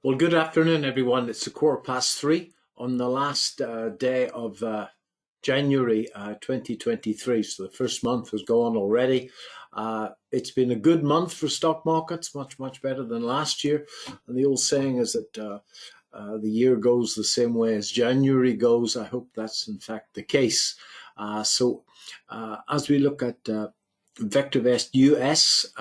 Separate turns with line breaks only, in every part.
Well, good afternoon, everyone. It's a 3:15 on the last day of January 2023. So the first month has gone already. It's been a good month for stock markets, much better than last year. And the old saying is that the year goes the same way as January goes. I hope that's in fact the case. As we look at VectorVest US,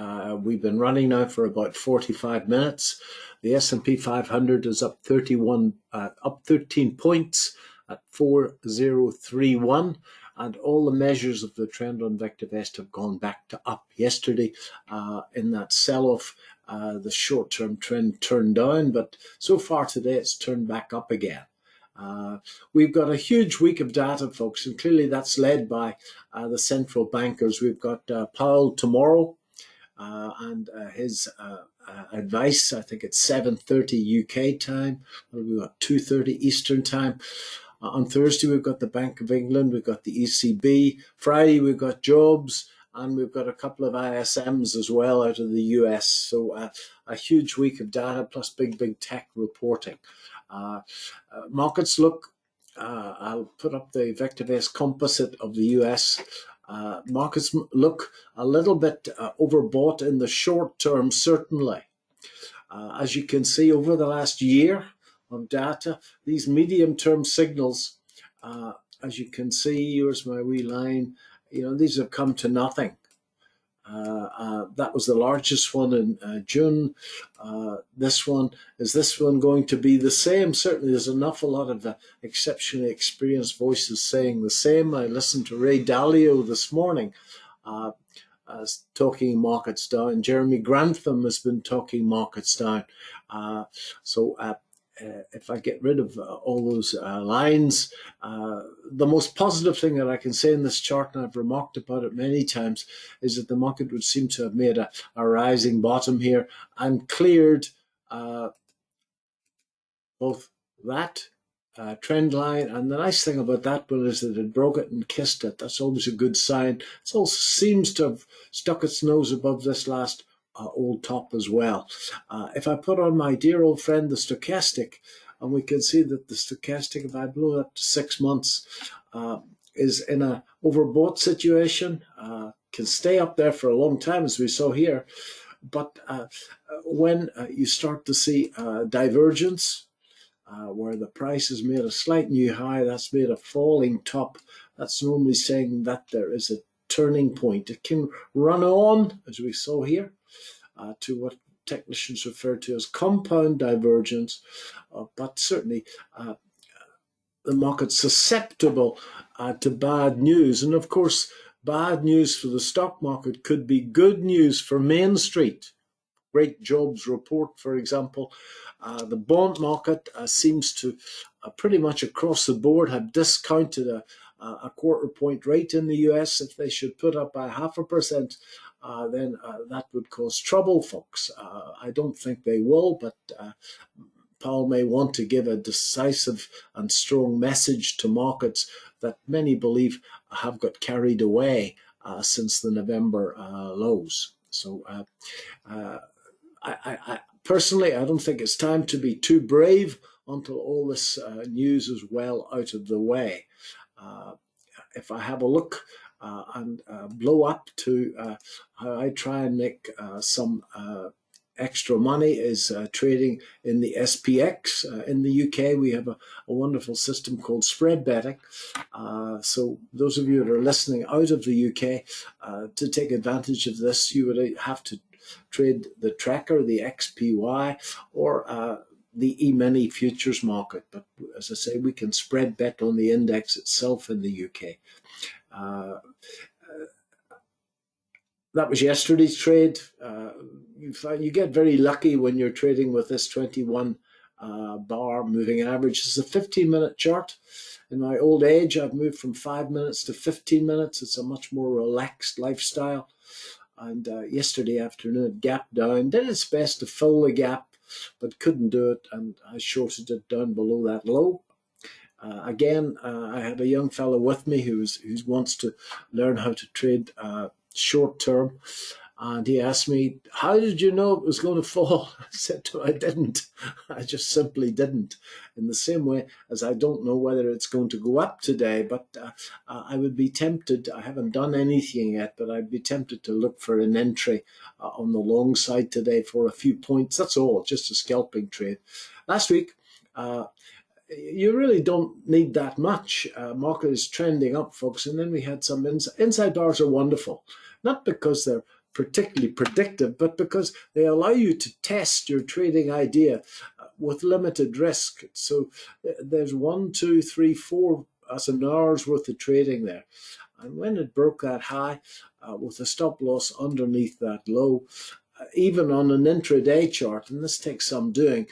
we've been running now for about 45 minutes. The S&P 500 is up 13 points at 4031, and all the measures of the trend on VectorVest have gone back to up. Yesterday, in that sell-off, the short-term trend turned down, but so far today it's turned back up again. We've got a huge week of data, folks, and clearly that's led by the central bankers. We've got Powell tomorrow and his advice. I think it's 7:30 UK time. We've got 2:30 Eastern time. On Thursday, we've got the Bank of England. We've got the ECB. Friday, we've got jobs. And we've got a couple of ISMs as well out of the US. So a huge week of data plus big tech reporting. Markets look, I'll put up the VectorVest composite of the US. Markets look a little bit overbought in the short term, certainly. As you can see over the last year of data, these medium-term signals, as you can see, here's my wee line, these have come to nothing. That was the largest one in June. This one going to be the same? Certainly, there's an awful lot of exceptionally experienced voices saying the same. I listened to Ray Dalio this morning talking markets down. Jeremy Grantham has been talking markets down. If I get rid of all those lines, the most positive thing that I can say in this chart, and I've remarked about it many times, is that the market would seem to have made a rising bottom here and cleared both that trend line, and the nice thing about that one is that it broke it and kissed it. That's always a good sign. It also seems to have stuck its nose above this last old top as well. If I put on my dear old friend the stochastic, and we can see that the stochastic, if I blow up to 6 months, is in a overbought situation, can stay up there for a long time as we saw here. But when you start to see divergence, where the price has made a slight new high, that's made a falling top, that's normally saying that there is a turning point. It can run on, as we saw here, to what technicians refer to as compound divergence, but certainly the market's susceptible to bad news. And of course, bad news for the stock market could be good news for Main Street. Great jobs report, for example. The bond market seems to pretty much across the board have discounted a quarter point rate in the US. If they should put up by 0.5%, then that would cause trouble, folks. I don't think they will, but Powell may want to give a decisive and strong message to markets that many believe have got carried away since the November lows. So I personally, I don't think it's time to be too brave until all this news is well out of the way. If I have a look and blow up to how I try and make some extra money is trading in the SPX. In the UK, we have a wonderful system called spread betting. So those of you that are listening out of the UK, to take advantage of this, you would have to trade the tracker, the XPY, or the E-mini futures market. But as I say, we can spread bet on the index itself in the UK. That was yesterday's trade. You get very lucky when you're trading with this 21 bar moving average. This is a 15-minute chart. In my old age, I've moved from 5 minutes to 15 minutes. It's a much more relaxed lifestyle. And yesterday afternoon, it gapped down, did its best to fill the gap, but couldn't do it, and I shorted it down below that low. Again, I had a young fellow with me who wants to learn how to trade short term. And he asked me, how did you know it was going to fall? I said to him, I didn't. I just simply didn't. In the same way as I don't know whether it's going to go up today, but I would be tempted, I haven't done anything yet, but I'd be tempted to look for an entry on the long side today for a few points. That's all, just a scalping trade. Last week, you really don't need that much. Market is trending up, folks. And then we had some inside bars are wonderful, not because they're particularly predictive, but because they allow you to test your trading idea with limited risk. So there's 1, 2, 3, 4 as an hour's worth of trading there. And when it broke that high with a stop loss underneath that low, even on an intraday chart, and this takes some doing,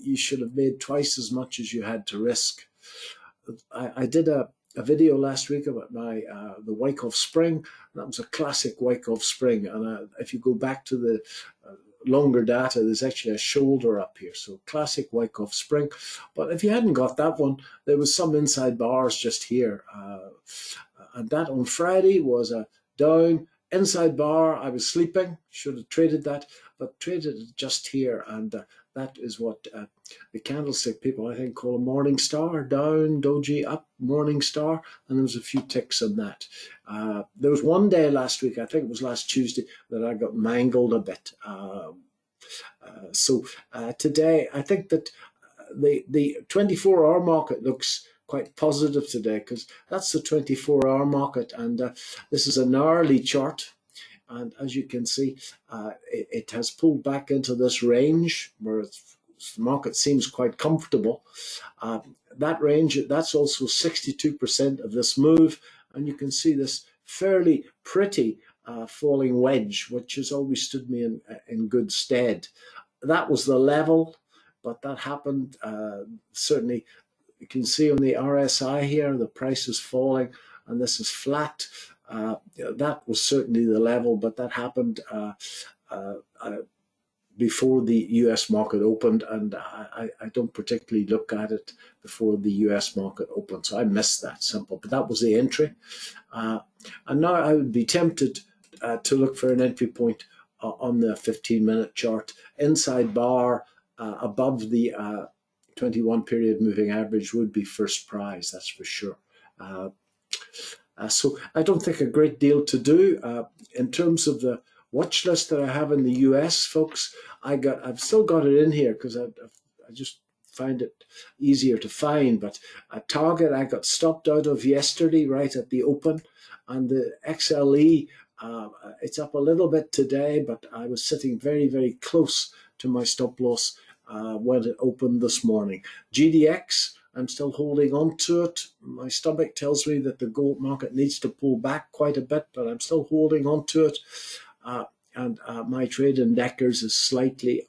you should have made twice as much as you had to risk. I did a video last week about my the Wyckoff Spring. That was a classic Wyckoff Spring, and if you go back to the longer data, there's actually a shoulder up here. So classic Wyckoff Spring. But if you hadn't got that one, there was some inside bars just here. And that on Friday was a down inside bar. I was sleeping, should have traded that, but traded it just here. And that is what the candlestick people, I think, call a morning star. Down, doji, up, morning star. And there was a few ticks on that. There was one day last week, I think it was last Tuesday, that I got mangled a bit. So today, I think that the 24-hour market looks quite positive today, because that's the 24-hour market, and this is an hourly chart, and as you can see, it has pulled back into this range where the market seems quite comfortable. That range, that's also 62% of this move, and you can see this fairly pretty falling wedge, which has always stood me in good stead. That was the level, but that happened certainly. You can see on the RSI here, the price is falling, and this is flat. That was certainly the level, but that happened before the US market opened, and I don't particularly look at it before the US market opened, so I missed that simple. But that was the entry. And now I would be tempted to look for an entry point on the 15-minute chart. Inside bar above the 21 period moving average would be first prize, that's for sure. So I don't think a great deal to do. In terms of the watch list that I have in the US, folks, I've still got it in here because I just find it easier to find. But a target I got stopped out of yesterday right at the open, and the XLE, it's up a little bit today, but I was sitting very, very close to my stop loss when it opened this morning. GDX, I'm still holding on to it. My stomach tells me that the gold market needs to pull back quite a bit, but I'm still holding on to it. And my trade in Deckers is slightly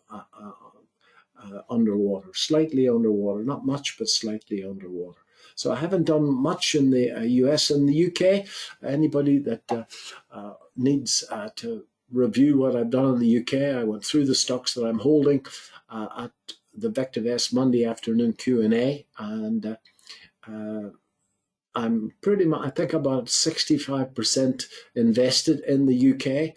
underwater. Slightly underwater. Not much, but slightly underwater. So I haven't done much in the US and the UK. Anybody that needs to review what I've done in the UK, I went through the stocks that I'm holding at the VectorVest Monday afternoon Q&A, and I'm pretty much, I think about 65% invested in the UK.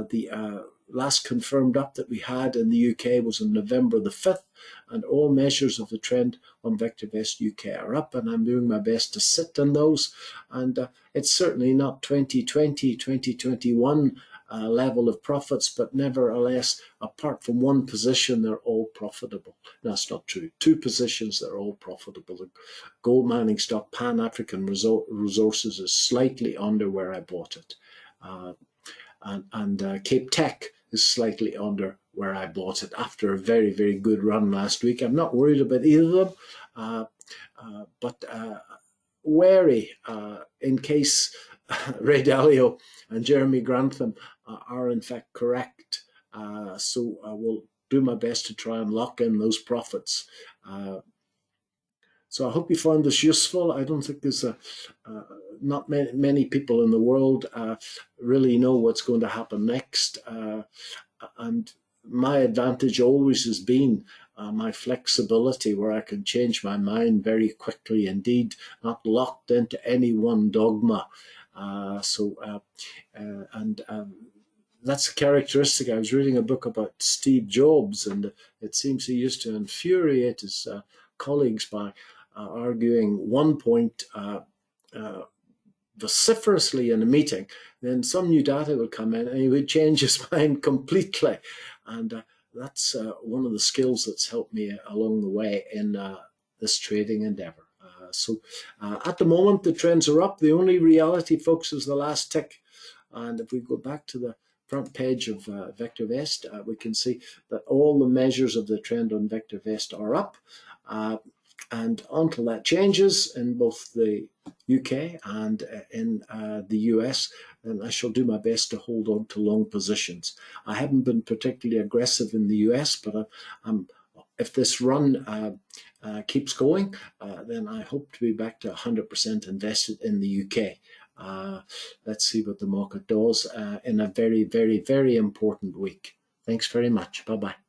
The last confirmed up that we had in the UK was on November the 5th, and all measures of the trend on VectorVest UK are up, and I'm doing my best to sit in those. And it's certainly not 2020, 2021 level of profits, but nevertheless, apart from one position, they're all profitable. That's not true. Two positions, they're all profitable. The gold mining stock, Pan African Resources, is slightly under where I bought it. And Cape Tech is slightly under where I bought it after a very, very good run last week. I'm not worried about either of them, but wary in case Ray Dalio and Jeremy Grantham are in fact correct. So I will do my best to try and lock in those profits. So I hope you found this useful. I don't think there's not many people in the world really know what's going to happen next. And my advantage always has been my flexibility, where I can change my mind very quickly indeed, not locked into any one dogma. that's a characteristic. I was reading a book about Steve Jobs, and it seems he used to infuriate his colleagues by arguing one point uh, vociferously in a meeting. Then some new data would come in, and he would change his mind completely. And that's one of the skills that's helped me along the way in this trading endeavor. So at the moment, the trends are up. The only reality, folks, is the last tick. And if we go back to the front page of VectorVest, we can see that all the measures of the trend on VectorVest are up. And until that changes in both the UK and in the US, then I shall do my best to hold on to long positions. I haven't been particularly aggressive in the US, but if this run keeps going, then I hope to be back to 100% invested in the UK. Let's see what the market does in a very, very, very important week. Thanks very much. Bye-bye.